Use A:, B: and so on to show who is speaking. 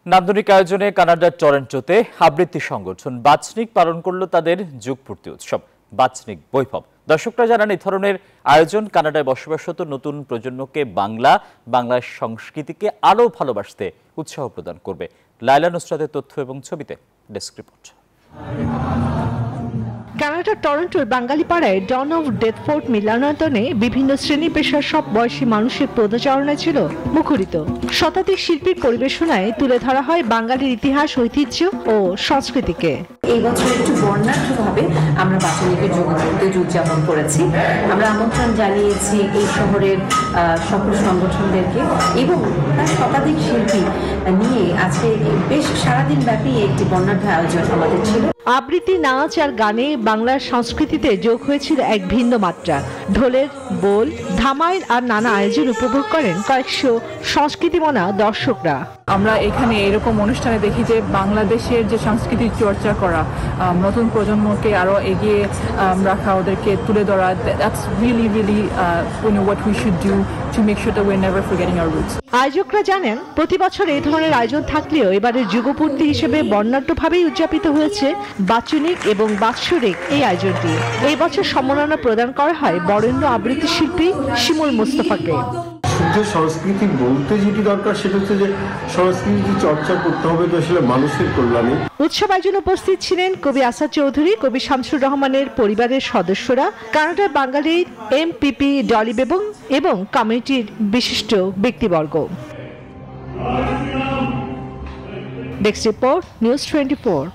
A: নান্দনিক আয়োজনে কানাডার টরন্টোতে আবৃত্তি সংগঠন বাচনিক পালন করল তাদের যুগপূর্তি উৎসব বাচনিক বৈভব। দর্শকরা জানান, এই ধরনের আয়োজন কানাডায় বসবাসরত নতুন প্রজন্মকে বাংলার সংস্কৃতিকে আরও ভালোবাসতে উৎসাহ প্রদান করবে। লায়লা নুসরাতের তথ্য এবং ছবিতে ডেস্ক রিপোর্ট।
B: কানাডার টরন্টোর বাঙালি পাড়ায় ডন অফ ডেথফোর্ট মিলনায়তনে বিভিন্ন শ্রেণী পেশার সব বয়সী মানুষের পদচারণা ছিল মুখরিত। শতাধিক শিল্পীর পরিবেশনায় তুলে ধরা হয় বাঙালির ইতিহাস, ঐতিহ্য ও সংস্কৃতিকে।
C: এই বছর একটু বর্ণাঢ্যভাবে আমরা বাচনিকের যুগপূর্তি উদযাপন করেছি। আমরা আমন্ত্রণ জানিয়েছি এই শহরের সকল সংগঠনদেরকে এবং প্রায় শতাধিক শিল্পী নিয়ে আজকে বেশ সারাদিন ব্যাপী একটি বর্ণাঢ্য আয়োজন আমাদের ছিল।
B: আবৃত্তি, নাচ আর গানে বাংলার সংস্কৃতিতে যোগ হয়েছিল এক ভিন্ন মাত্রা। ঢোলের বোল, ধামাইল আর নানা আয়োজন উপভোগ করেন কয়েকশো সংস্কৃতিমনা দর্শকরা।
D: আমরা এখানে এরকম অনুষ্ঠানে দেখি যে বাংলাদেশের যে সংস্কৃতির চর্চা করা, নতুন প্রজন্মকে আরো এগিয়ে রাখা, ওদেরকে তুলে ধরা, that's really what we should do to make sure that we're never forgetting our roots.
B: আয়োজকরা জানেন, প্রতি বছর এই ধরনের আয়োজন থাকলেও এবারের যুগপূর্তি হিসেবে বর্ণাঢ্যভাবেই উদযাপিত হয়েছে বাচনিক এবং বাৎসরিক এই আয়োজনটি। এই বছর সম্মাননা প্রদান করা হয় বরেণ্য আবৃত্তি শিল্পী শিমুল মুস্তফাকে।
E: শুদ্ধ সংস্কৃতি বলতে যেটি দরকার সেটা হচ্ছে যে সংস্কৃতি চর্চা করতে হবে তো আসলে মানুষের কল্যাণে।
B: উৎসব আয়োজনে উপস্থিত ছিলেন কবি আসাদ চৌধুরী, কবি শামসুর রহমানের পরিবারের সদস্যরা, কানাডার বাঙালির এমপিপি ডলি বেগম এবং কমিটির বিশিষ্ট ব্যক্তিবর্গ। Desk report, news 24।